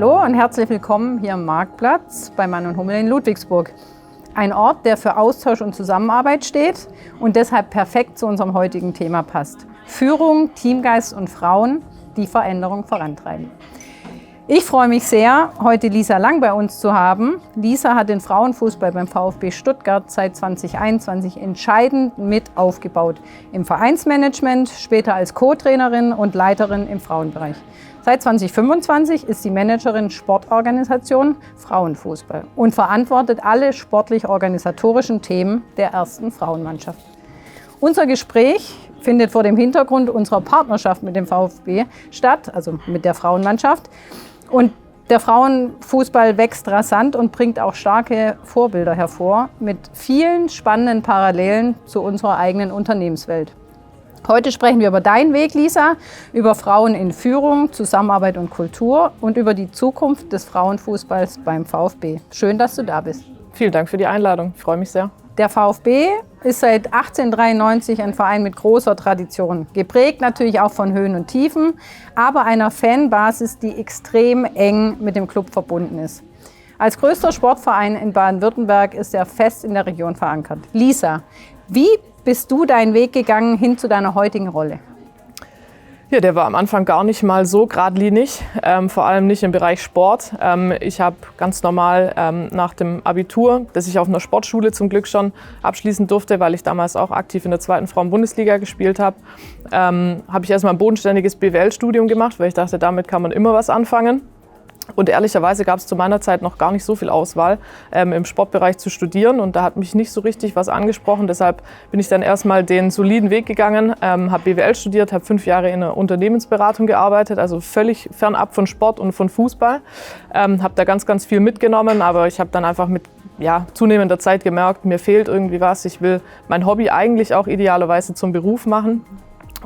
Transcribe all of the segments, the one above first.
Hallo und herzlich willkommen hier am Marktplatz bei Mann & Hummel in Ludwigsburg. Ein Ort, der für Austausch und Zusammenarbeit steht und deshalb perfekt zu unserem heutigen Thema passt. Führung, Teamgeist und Frauen, die Veränderung vorantreiben. Ich freue mich sehr, heute Lisa Lang bei uns zu haben. Lisa hat den Frauenfußball beim VfB Stuttgart seit 2021 entscheidend mit aufgebaut. Im Vereinsmanagement, später als Co-Trainerin und Leiterin im Frauenbereich. Seit 2025 ist sie Managerin Sportorganisation Frauenfußball und verantwortet alle sportlich-organisatorischen Themen der ersten Frauenmannschaft. Unser Gespräch findet vor dem Hintergrund unserer Partnerschaft mit dem VfB statt, also mit der Frauenmannschaft. Und der Frauenfußball wächst rasant und bringt auch starke Vorbilder hervor mit vielen spannenden Parallelen zu unserer eigenen Unternehmenswelt. Heute sprechen wir über deinen Weg, Lisa, über Frauen in Führung, Zusammenarbeit und Kultur und über die Zukunft des Frauenfußballs beim VfB. Schön, dass du da bist. Vielen Dank für die Einladung. Ich freue mich sehr. Der VfB ist seit 1893 ein Verein mit großer Tradition, geprägt natürlich auch von Höhen und Tiefen, aber einer Fanbasis, die extrem eng mit dem Club verbunden ist. Als größter Sportverein in Baden-Württemberg ist er fest in der Region verankert. Lisa, wie bist du deinen Weg gegangen hin zu deiner heutigen Rolle? Ja, der war am Anfang gar nicht mal so geradlinig, vor allem nicht im Bereich Sport. Ich habe ganz normal nach dem Abitur, das ich auf einer Sportschule zum Glück schon abschließen durfte, weil ich damals auch aktiv in der 2. Frauen-Bundesliga gespielt habe, habe ich erstmal ein bodenständiges BWL-Studium gemacht, weil ich dachte, damit kann man immer was anfangen. Und ehrlicherweise gab es zu meiner Zeit noch gar nicht so viel Auswahl, im Sportbereich zu studieren. Und da hat mich nicht so richtig was angesprochen. Deshalb bin ich dann erstmal den soliden Weg gegangen, habe BWL studiert, habe 5 Jahre in einer Unternehmensberatung gearbeitet, also völlig fernab von Sport und von Fußball. Habe da ganz, ganz viel mitgenommen, aber ich habe dann einfach mit zunehmender Zeit gemerkt, mir fehlt irgendwie was. Ich will mein Hobby eigentlich auch idealerweise zum Beruf machen.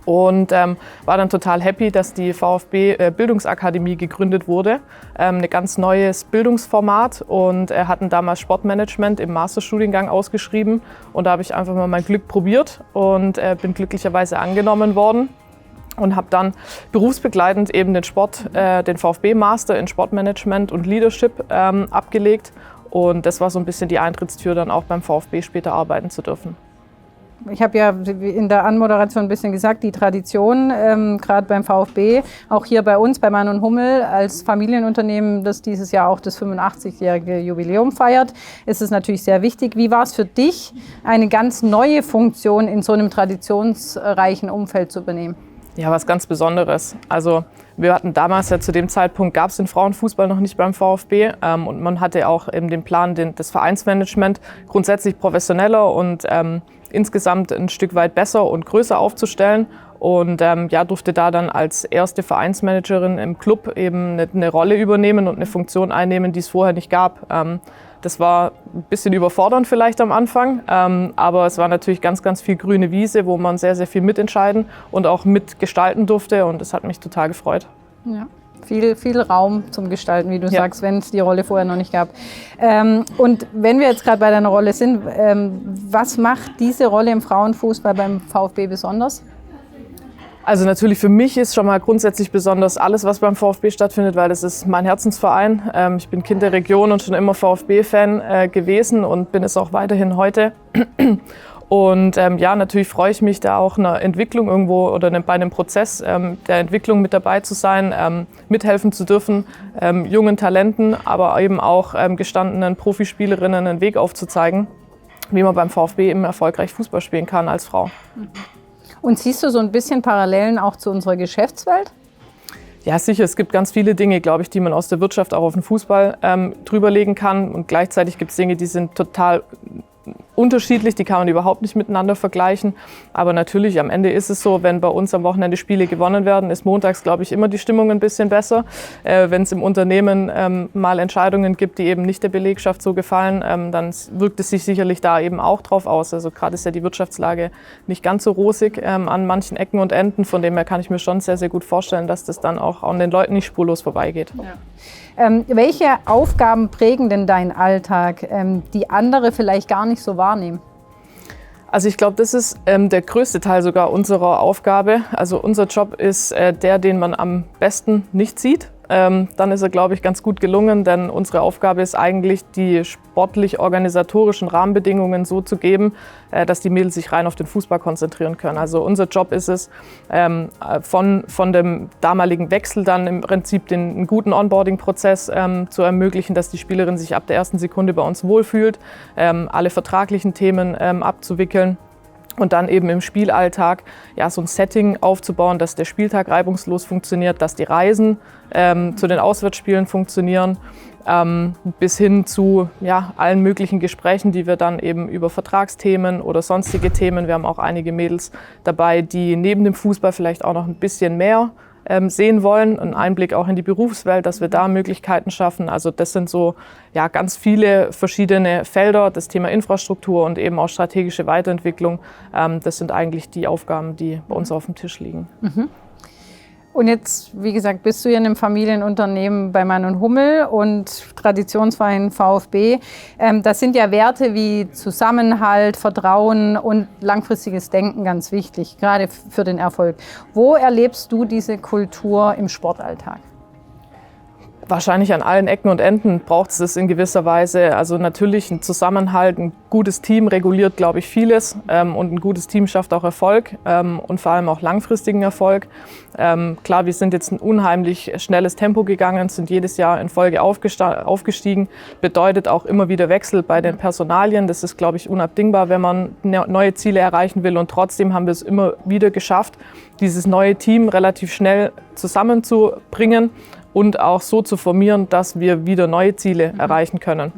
Und war dann total happy, dass die VfB Bildungsakademie gegründet wurde. Ein ganz neues Bildungsformat und hatten damals Sportmanagement im Masterstudiengang ausgeschrieben. Und da habe ich einfach mal mein Glück probiert und bin glücklicherweise angenommen worden. Und habe dann berufsbegleitend eben den VfB-Master in Sportmanagement und Leadership abgelegt. Und das war so ein bisschen die Eintrittstür, dann auch beim VfB später arbeiten zu dürfen. Ich habe ja in der Anmoderation ein bisschen gesagt, die Tradition, gerade beim VfB, auch hier bei uns, bei Mann & Hummel, als Familienunternehmen, das dieses Jahr auch das 85-jährige Jubiläum feiert, ist es natürlich sehr wichtig. Wie war es für dich, eine ganz neue Funktion in so einem traditionsreichen Umfeld zu übernehmen? Ja, was ganz Besonderes. Also wir hatten damals ja zu dem Zeitpunkt, gab es den Frauenfußball noch nicht beim VfB und man hatte auch eben den Plan, das Vereinsmanagement grundsätzlich professioneller und insgesamt ein Stück weit besser und größer aufzustellen und durfte da dann als erste Vereinsmanagerin im Club eben eine Rolle übernehmen und eine Funktion einnehmen, die es vorher nicht gab. Das war ein bisschen überfordernd vielleicht am Anfang, aber es war natürlich ganz, ganz viel grüne Wiese, wo man sehr, sehr viel mitentscheiden und auch mitgestalten durfte und das hat mich total gefreut. Ja. Viel Raum zum Gestalten, wie du sagst, wenn es die Rolle vorher noch nicht gab. Und wenn wir jetzt gerade bei deiner Rolle sind, was macht diese Rolle im Frauenfußball beim VfB besonders? Also natürlich für mich ist schon mal grundsätzlich besonders alles, was beim VfB stattfindet, weil das ist mein Herzensverein. Ich bin Kind der Region und schon immer VfB-Fan gewesen und bin es auch weiterhin heute. Und natürlich freue ich mich, da auch eine Entwicklung irgendwo oder bei einem Prozess der Entwicklung mit dabei zu sein, mithelfen zu dürfen, jungen Talenten, aber eben auch gestandenen Profispielerinnen einen Weg aufzuzeigen, wie man beim VfB eben erfolgreich Fußball spielen kann als Frau. Und siehst du so ein bisschen Parallelen auch zu unserer Geschäftswelt? Ja, sicher. Es gibt ganz viele Dinge, glaube ich, die man aus der Wirtschaft auch auf den Fußball drüberlegen kann. Und gleichzeitig gibt es Dinge, die sind total unterschiedlich, die kann man überhaupt nicht miteinander vergleichen. Aber natürlich, am Ende ist es so, wenn bei uns am Wochenende Spiele gewonnen werden, ist montags, glaube ich, immer die Stimmung ein bisschen besser. Wenn es im Unternehmen mal Entscheidungen gibt, die eben nicht der Belegschaft so gefallen, dann wirkt es sich sicherlich da eben auch drauf aus. Also gerade ist ja die Wirtschaftslage nicht ganz so rosig an manchen Ecken und Enden. Von dem her kann ich mir schon sehr, sehr gut vorstellen, dass das dann auch an den Leuten nicht spurlos vorbeigeht. Ja. Welche Aufgaben prägen denn deinen Alltag, die andere vielleicht gar nicht so wahrnehmen? Also ich glaube, das ist der größte Teil sogar unserer Aufgabe. Also unser Job ist der, den man am besten nicht sieht. dann ist er, glaube ich, ganz gut gelungen, denn unsere Aufgabe ist eigentlich, die sportlich-organisatorischen Rahmenbedingungen so zu geben, dass die Mädels sich rein auf den Fußball konzentrieren können. Also unser Job ist es, von dem damaligen Wechsel dann im Prinzip einen guten Onboarding-Prozess zu ermöglichen, dass die Spielerin sich ab der ersten Sekunde bei uns wohlfühlt, alle vertraglichen Themen abzuwickeln. Und dann eben im Spielalltag ja, so ein Setting aufzubauen, dass der Spieltag reibungslos funktioniert, dass die Reisen zu den Auswärtsspielen funktionieren, bis hin zu ja, allen möglichen Gesprächen, die wir dann eben über Vertragsthemen oder sonstige Themen, wir haben auch einige Mädels dabei, die neben dem Fußball vielleicht auch noch ein bisschen mehr sehen wollen, einen Einblick auch in die Berufswelt, dass wir da Möglichkeiten schaffen. Also das sind so ja, ganz viele verschiedene Felder, das Thema Infrastruktur und eben auch strategische Weiterentwicklung. Das sind eigentlich die Aufgaben, die bei uns auf dem Tisch liegen. Mhm. Und jetzt, wie gesagt, bist du ja in einem Familienunternehmen bei Mann & Hummel und Traditionsverein VfB. Das sind ja Werte wie Zusammenhalt, Vertrauen und langfristiges Denken ganz wichtig, gerade für den Erfolg. Wo erlebst du diese Kultur im Sportalltag? Wahrscheinlich an allen Ecken und Enden braucht es das in gewisser Weise. Also natürlich ein Zusammenhalt, ein gutes Team reguliert, glaube ich, vieles. Und ein gutes Team schafft auch Erfolg und vor allem auch langfristigen Erfolg. Klar, wir sind jetzt ein unheimlich schnelles Tempo gegangen, sind jedes Jahr in Folge aufgestiegen. Bedeutet auch immer wieder Wechsel bei den Personalien. Das ist, glaube ich, unabdingbar, wenn man neue Ziele erreichen will. Und trotzdem haben wir es immer wieder geschafft, dieses neue Team relativ schnell zusammenzubringen und auch so zu formieren, dass wir wieder neue Ziele erreichen können.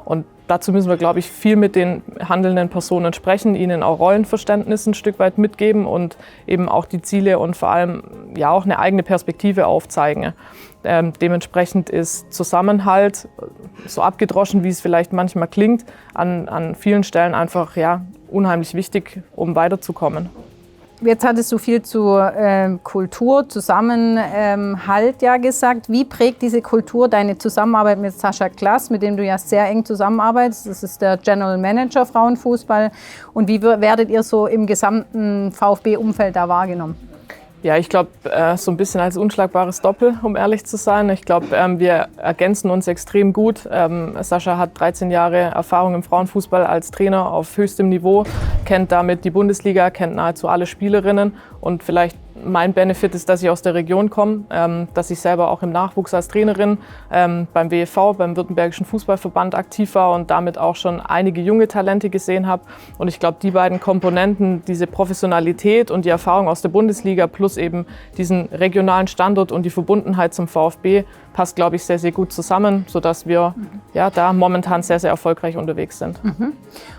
Und dazu müssen wir, glaube ich, viel mit den handelnden Personen sprechen, ihnen auch Rollenverständnis ein Stück weit mitgeben und eben auch die Ziele und vor allem ja auch eine eigene Perspektive aufzeigen. Dementsprechend ist Zusammenhalt, so abgedroschen, wie es vielleicht manchmal klingt, an vielen Stellen einfach ja, unheimlich wichtig, um weiterzukommen. Jetzt hattest du viel zu Kultur, Zusammenhalt ja gesagt. Wie prägt diese Kultur deine Zusammenarbeit mit Sascha Klass, mit dem du ja sehr eng zusammenarbeitest? Das ist der General Manager Frauenfußball. Und wie werdet ihr so im gesamten VfB-Umfeld da wahrgenommen? Ja, ich glaube, so ein bisschen als unschlagbares Doppel, um ehrlich zu sein. Ich glaube, wir ergänzen uns extrem gut. Sascha hat 13 Jahre Erfahrung im Frauenfußball als Trainer auf höchstem Niveau, kennt damit die Bundesliga, kennt nahezu alle Spielerinnen und vielleicht mein Benefit ist, dass ich aus der Region komme, dass ich selber auch im Nachwuchs als Trainerin beim WEV, beim Württembergischen Fußballverband aktiv war und damit auch schon einige junge Talente gesehen habe. Und ich glaube, die beiden Komponenten, diese Professionalität und die Erfahrung aus der Bundesliga plus eben diesen regionalen Standort und die Verbundenheit zum VfB passt, glaube ich, sehr, sehr gut zusammen, sodass wir ja, da momentan sehr, sehr erfolgreich unterwegs sind.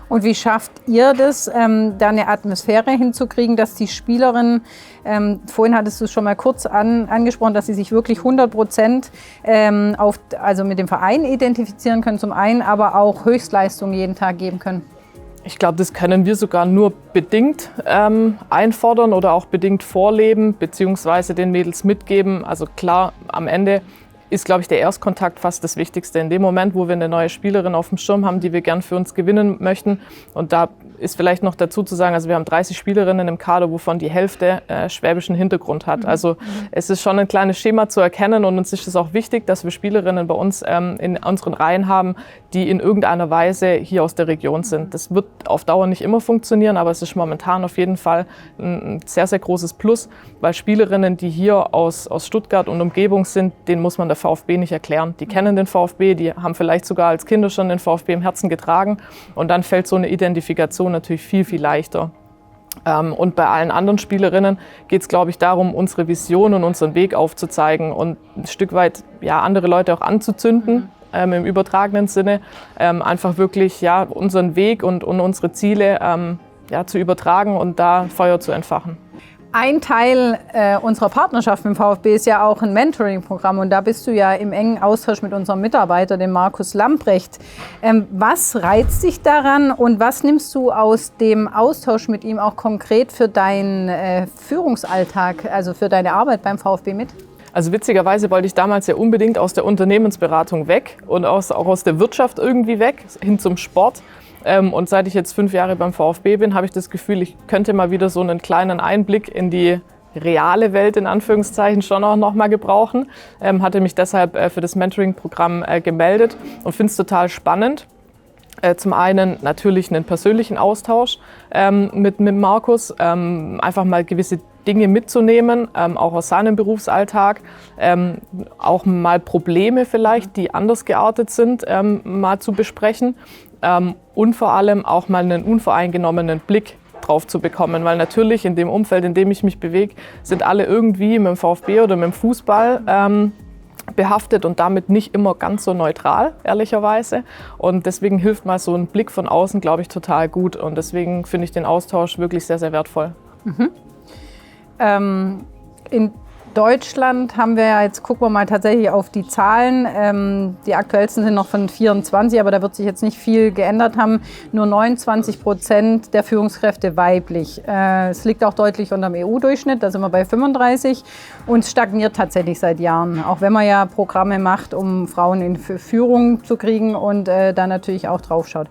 Und wie schafft ihr das, da eine Atmosphäre hinzukriegen, dass die Spielerinnen, vorhin hattest du es schon mal kurz angesprochen, dass sie sich wirklich 100% also mit dem Verein identifizieren können zum einen, aber auch Höchstleistungen jeden Tag geben können? Ich glaube, das können wir sogar nur bedingt einfordern oder auch bedingt vorleben, beziehungsweise den Mädels mitgeben. Also klar, am Ende ist, glaube ich, der Erstkontakt fast das Wichtigste. In dem Moment, wo wir eine neue Spielerin auf dem Schirm haben, die wir gern für uns gewinnen möchten. Und da ist vielleicht noch dazu zu sagen, also wir haben 30 Spielerinnen im Kader, wovon die Hälfte schwäbischen Hintergrund hat. Also es ist schon ein kleines Schema zu erkennen und uns ist es auch wichtig, dass wir Spielerinnen bei uns in unseren Reihen haben, die in irgendeiner Weise hier aus der Region sind. Das wird auf Dauer nicht immer funktionieren, aber es ist momentan auf jeden Fall ein sehr, sehr großes Plus, weil Spielerinnen, die hier aus Stuttgart und Umgebung sind, denen muss man der VfB nicht erklären. Die kennen den VfB, die haben vielleicht sogar als Kinder schon den VfB im Herzen getragen und dann fällt so eine Identifikation natürlich viel, viel leichter. Und bei allen anderen Spielerinnen geht es, glaube ich, darum, unsere Vision und unseren Weg aufzuzeigen und ein Stück weit ja, andere Leute auch anzuzünden, im übertragenen Sinne, einfach wirklich ja, unseren Weg und unsere Ziele ja, zu übertragen und da Feuer zu entfachen. Ein Teil unserer Partnerschaft mit dem VfB ist ja auch ein Mentoring-Programm und da bist du ja im engen Austausch mit unserem Mitarbeiter, dem Markus Lamprecht. Was reizt dich daran und was nimmst du aus dem Austausch mit ihm auch konkret für deinen Führungsalltag, also für deine Arbeit beim VfB mit? Also witzigerweise wollte ich damals ja unbedingt aus der Unternehmensberatung weg und auch aus der Wirtschaft irgendwie weg, hin zum Sport. Und seit ich jetzt 5 Jahre beim VfB bin, habe ich das Gefühl, ich könnte mal wieder so einen kleinen Einblick in die reale Welt in Anführungszeichen schon auch noch mal gebrauchen. Hatte mich deshalb für das Mentoring-Programm gemeldet und finde es total spannend. Zum einen natürlich einen persönlichen Austausch mit Markus, einfach mal gewisse Dinge mitzunehmen, auch aus seinem Berufsalltag, auch mal Probleme vielleicht, die anders geartet sind, mal zu besprechen und vor allem auch mal einen unvoreingenommenen Blick drauf zu bekommen, weil natürlich in dem Umfeld, in dem ich mich bewege, sind alle irgendwie mit dem VfB oder mit dem Fußball behaftet und damit nicht immer ganz so neutral, ehrlicherweise. Und deswegen hilft mal so ein Blick von außen, glaube ich, total gut. Und deswegen finde ich den Austausch wirklich sehr, sehr wertvoll. In Deutschland haben wir ja, jetzt gucken wir mal tatsächlich auf die Zahlen, die aktuellsten sind noch von 24, aber da wird sich jetzt nicht viel geändert haben, nur 29% der Führungskräfte weiblich. Es liegt auch deutlich unter dem EU-Durchschnitt, da sind wir bei 35 und es stagniert tatsächlich seit Jahren, auch wenn man ja Programme macht, um Frauen in Führung zu kriegen und da natürlich auch drauf schaut.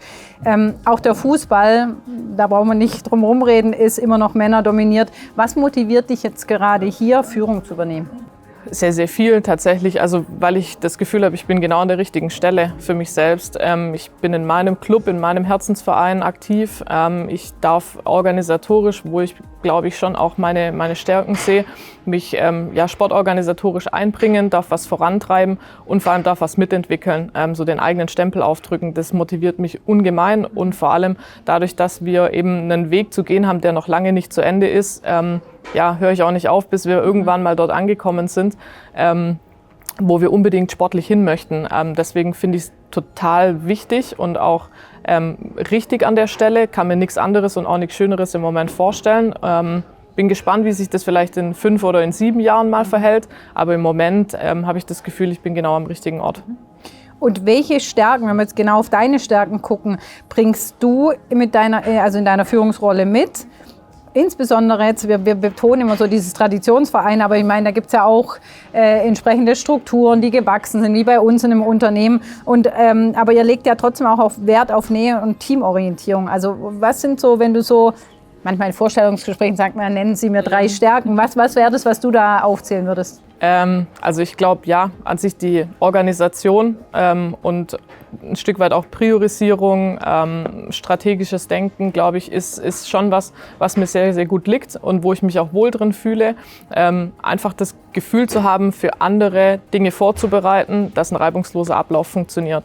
Auch der Fußball, da brauchen wir nicht drum herum reden, ist immer noch männerdominiert. Was motiviert dich jetzt gerade hier, Führung zu übernehmen? Sehr, sehr viel tatsächlich, also weil ich das Gefühl habe, ich bin genau an der richtigen Stelle für mich selbst. Ich bin in meinem Club, in meinem Herzensverein aktiv. Ich darf organisatorisch, wo ich glaube ich schon auch meine Stärken sehe, mich sportorganisatorisch einbringen, darf was vorantreiben und vor allem darf was mitentwickeln, so den eigenen Stempel aufdrücken. Das motiviert mich ungemein und vor allem dadurch, dass wir eben einen Weg zu gehen haben, der noch lange nicht zu Ende ist, höre ich auch nicht auf, bis wir irgendwann mal dort angekommen sind, wo wir unbedingt sportlich hin möchten. Deswegen finde ich es total wichtig und auch richtig an der Stelle, kann mir nichts anderes und auch nichts Schöneres im Moment vorstellen. Bin gespannt, wie sich das vielleicht in 5 oder in 7 Jahren mal verhält, aber im Moment habe ich das Gefühl, ich bin genau am richtigen Ort. Und welche Stärken, wenn wir jetzt genau auf deine Stärken gucken, bringst du in deiner Führungsrolle mit? Insbesondere jetzt, wir betonen immer so dieses Traditionsverein, aber ich meine, da gibt es ja auch entsprechende Strukturen, die gewachsen sind, wie bei uns in einem Unternehmen. Aber ihr legt ja trotzdem auch Wert auf Nähe und Teamorientierung. Also was sind so, wenn du so, manchmal in Vorstellungsgesprächen sagt man, nennen Sie mir 3 Stärken. Was wäre das, was du da aufzählen würdest? Also ich glaube, ja, an sich die Organisation und ein Stück weit auch Priorisierung, strategisches Denken, glaube ich, ist schon was mir sehr, sehr gut liegt und wo ich mich auch wohl drin fühle. Einfach das Gefühl zu haben, für andere Dinge vorzubereiten, dass ein reibungsloser Ablauf funktioniert.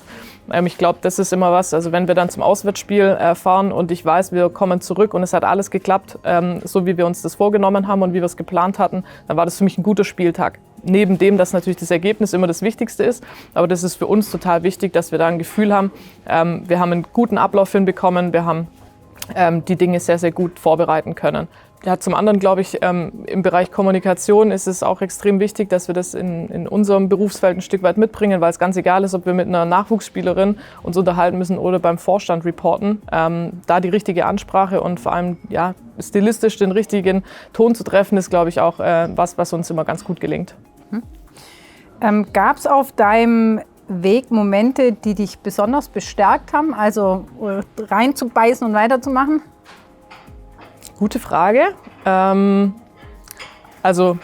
Ich glaube, das ist immer was, also wenn wir dann zum Auswärtsspiel fahren und ich weiß, wir kommen zurück und es hat alles geklappt, so wie wir uns das vorgenommen haben und wie wir es geplant hatten, dann war das für mich ein guter Spieltag. Neben dem, dass natürlich das Ergebnis immer das Wichtigste ist, aber das ist für uns total wichtig, dass wir da ein Gefühl haben, wir haben einen guten Ablauf hinbekommen, wir haben die Dinge sehr, sehr gut vorbereiten können. Ja, zum anderen glaube ich, im Bereich Kommunikation ist es auch extrem wichtig, dass wir das in unserem Berufsfeld ein Stück weit mitbringen, weil es ganz egal ist, ob wir mit einer Nachwuchsspielerin uns unterhalten müssen oder beim Vorstand reporten. Da die richtige Ansprache und vor allem stilistisch den richtigen Ton zu treffen, ist, glaube ich, auch was uns immer ganz gut gelingt. Gab es auf deinem Weg Momente, die dich besonders bestärkt haben, also reinzubeißen und weiterzumachen? Gute Frage. Also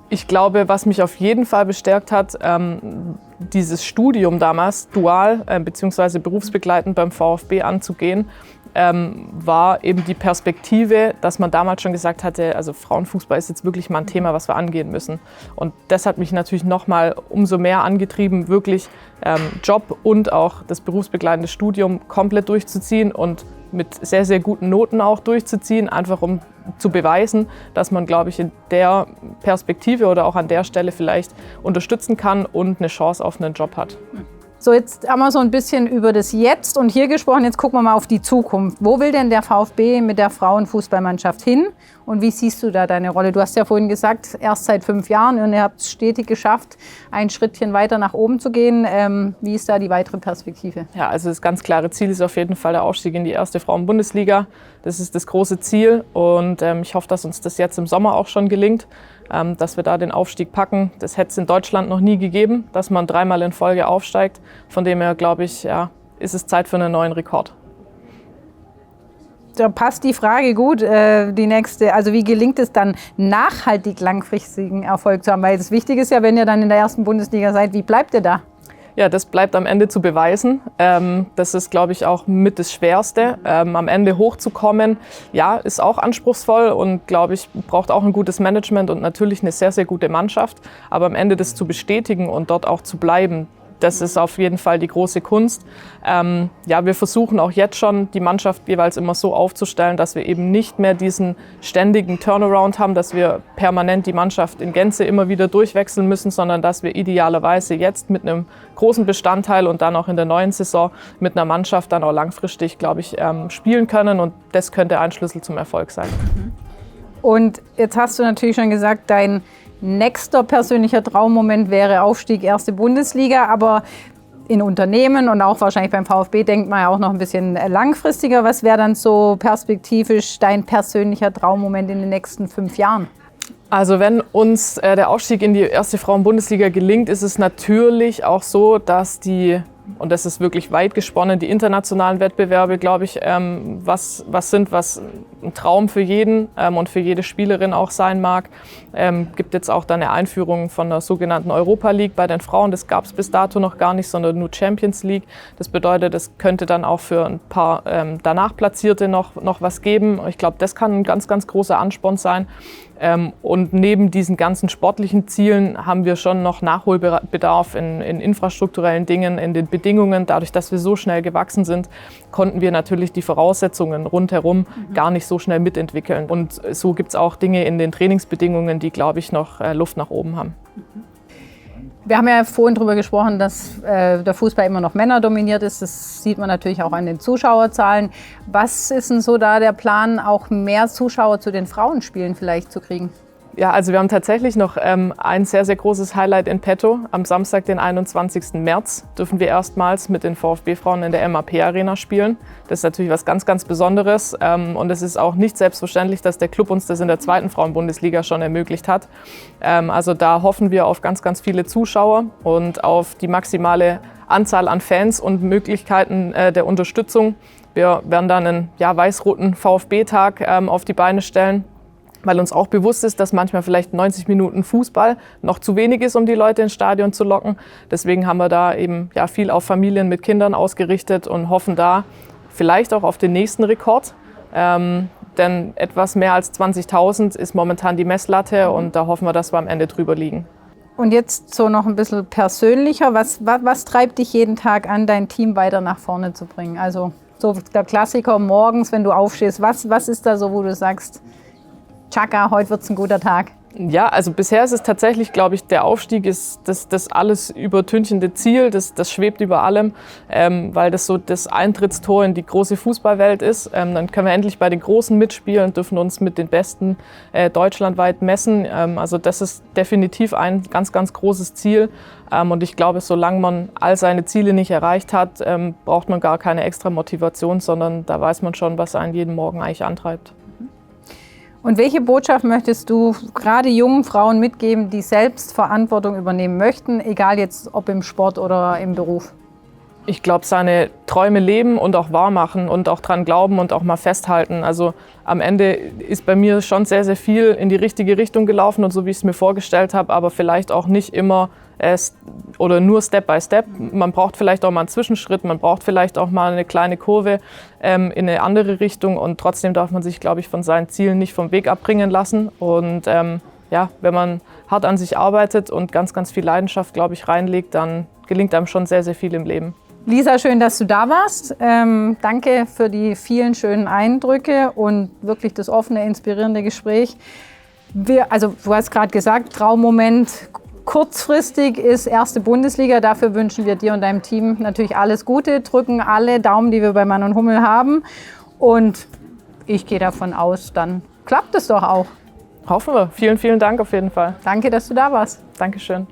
ich glaube, was mich auf jeden Fall bestärkt hat, dieses Studium damals, dual bzw. berufsbegleitend beim VfB anzugehen, war eben die Perspektive, dass man damals schon gesagt hatte, also Frauenfußball ist jetzt wirklich mal ein Thema, was wir angehen müssen. Und das hat mich natürlich noch mal umso mehr angetrieben, wirklich Job und auch das berufsbegleitende Studium komplett durchzuziehen und mit sehr, sehr guten Noten auch durchzuziehen, einfach um zu beweisen, dass man, glaube ich, in der Perspektive oder auch an der Stelle vielleicht unterstützen kann und eine Chance auf einen Job hat. So, jetzt haben wir so ein bisschen über das Jetzt und hier gesprochen. Jetzt gucken wir mal auf die Zukunft. Wo will denn der VfB mit der Frauenfußballmannschaft hin? Und wie siehst du da deine Rolle? Du hast ja vorhin gesagt, erst seit 5 Jahren und ihr habt es stetig geschafft, ein Schrittchen weiter nach oben zu gehen. Wie ist da die weitere Perspektive? Ja, also das ganz klare Ziel ist auf jeden Fall der Aufstieg in die erste Frauen-Bundesliga. Das ist das große Ziel und ich hoffe, dass uns das jetzt im Sommer auch schon gelingt, dass wir da den Aufstieg packen. Das hätte es in Deutschland noch nie gegeben, dass man 3-mal in Folge aufsteigt. Von dem her, glaube ich, ist es Zeit für einen neuen Rekord. Da passt die Frage gut, die nächste. Also wie gelingt es dann, nachhaltig langfristigen Erfolg zu haben? Weil das Wichtige ist ja, wenn ihr dann in der ersten Bundesliga seid, wie bleibt ihr da? Ja, das bleibt am Ende zu beweisen. Das ist, glaube ich, auch mit das Schwerste. Am Ende hochzukommen, ja, ist auch anspruchsvoll und, glaube ich, braucht auch ein gutes Management und natürlich eine sehr, sehr gute Mannschaft. Aber am Ende das zu bestätigen und dort auch zu bleiben, das ist auf jeden Fall die große Kunst. Ja, wir versuchen auch jetzt schon, die Mannschaft jeweils immer so aufzustellen, dass wir eben nicht mehr diesen ständigen Turnaround haben, dass wir permanent die Mannschaft in Gänze immer wieder durchwechseln müssen, sondern dass wir idealerweise jetzt mit einem großen Bestandteil und dann auch in der neuen Saison mit einer Mannschaft dann auch langfristig, glaube ich, spielen können. Und das könnte ein Schlüssel zum Erfolg sein. Und jetzt hast du natürlich schon gesagt, dein nächster persönlicher Traummoment wäre Aufstieg erste Bundesliga, aber in Unternehmen und auch wahrscheinlich beim VfB denkt man ja auch noch ein bisschen langfristiger. Was wäre dann so perspektivisch dein persönlicher Traummoment in den nächsten 5 Jahren? Also wenn uns der Aufstieg in die erste Frauen-Bundesliga gelingt, ist es natürlich auch so, dass und das ist wirklich weit gesponnen, die internationalen Wettbewerbe, glaube ich, was ein Traum für jeden und für jede Spielerin auch sein mag. Gibt jetzt auch dann eine Einführung von der sogenannten Europa League bei den Frauen. Das gab es bis dato noch gar nicht, sondern nur Champions League. Das bedeutet, es könnte dann auch für ein paar danach Platzierte noch was geben. Ich glaube, das kann ein ganz, ganz großer Ansporn sein. Und neben diesen ganzen sportlichen Zielen haben wir schon noch Nachholbedarf in infrastrukturellen Dingen, in den Bedingungen. Dadurch, dass wir so schnell gewachsen sind, konnten wir natürlich die Voraussetzungen rundherum gar nicht so schnell mitentwickeln. Und so gibt es auch Dinge in den Trainingsbedingungen, die, glaube ich, noch Luft nach oben haben. Wir haben ja vorhin darüber gesprochen, dass der Fußball immer noch männerdominiert ist. Das sieht man natürlich auch an den Zuschauerzahlen. Was ist denn so da der Plan, auch mehr Zuschauer zu den Frauenspielen vielleicht zu kriegen? Ja, also wir haben tatsächlich noch ein sehr, sehr großes Highlight in petto. Am Samstag, den 21. März, dürfen wir erstmals mit den VfB-Frauen in der MAP-Arena spielen. Das ist natürlich was ganz, ganz Besonderes. Und es ist auch nicht selbstverständlich, dass der Club uns das in der zweiten Frauen-Bundesliga schon ermöglicht hat. Also da hoffen wir auf ganz, ganz viele Zuschauer und auf die maximale Anzahl an Fans und Möglichkeiten der Unterstützung. Wir werden dann einen weiß-roten VfB-Tag auf die Beine stellen, weil uns auch bewusst ist, dass manchmal vielleicht 90 Minuten Fußball noch zu wenig ist, um die Leute ins Stadion zu locken. Deswegen haben wir da eben viel auf Familien mit Kindern ausgerichtet und hoffen da vielleicht auch auf den nächsten Rekord. Denn etwas mehr als 20.000 ist momentan die Messlatte und da hoffen wir, dass wir am Ende drüber liegen. Und jetzt so noch ein bisschen persönlicher. Was treibt dich jeden Tag an, dein Team weiter nach vorne zu bringen? Also so der Klassiker morgens, wenn du aufstehst. Was ist da so, wo du sagst, Chaka, heute wird es ein guter Tag? Ja, also bisher ist es tatsächlich, glaube ich, der Aufstieg ist das alles übertünchende Ziel, das schwebt über allem, weil das so das Eintrittstor in die große Fußballwelt ist. Dann können wir endlich bei den Großen mitspielen, dürfen uns mit den Besten deutschlandweit messen. Also das ist definitiv ein ganz, ganz großes Ziel. Und ich glaube, solange man all seine Ziele nicht erreicht hat, braucht man gar keine extra Motivation, sondern da weiß man schon, was einen jeden Morgen eigentlich antreibt. Und welche Botschaft möchtest du gerade jungen Frauen mitgeben, die selbst Verantwortung übernehmen möchten, egal jetzt ob im Sport oder im Beruf? Ich glaube, seine Träume leben und auch wahr machen und auch dran glauben und auch mal festhalten. Also am Ende ist bei mir schon sehr, sehr viel in die richtige Richtung gelaufen und so, wie ich es mir vorgestellt habe, aber vielleicht auch nicht immer oder nur Step by Step. Man braucht vielleicht auch mal einen Zwischenschritt, man braucht vielleicht auch mal eine kleine Kurve in eine andere Richtung und trotzdem darf man sich, glaube ich, von seinen Zielen nicht vom Weg abbringen lassen. Und wenn man hart an sich arbeitet und ganz, ganz viel Leidenschaft, glaube ich, reinlegt, dann gelingt einem schon sehr, sehr viel im Leben. Lisa, schön, dass du da warst. Danke für die vielen schönen Eindrücke und wirklich das offene, inspirierende Gespräch. Du hast gerade gesagt, Traummoment kurzfristig ist erste Bundesliga. Dafür wünschen wir dir und deinem Team natürlich alles Gute, drücken alle Daumen, die wir bei Mann und Hummel haben. Und ich gehe davon aus, dann klappt es doch auch. Hoffen wir. Vielen, vielen Dank auf jeden Fall. Danke, dass du da warst. Dankeschön.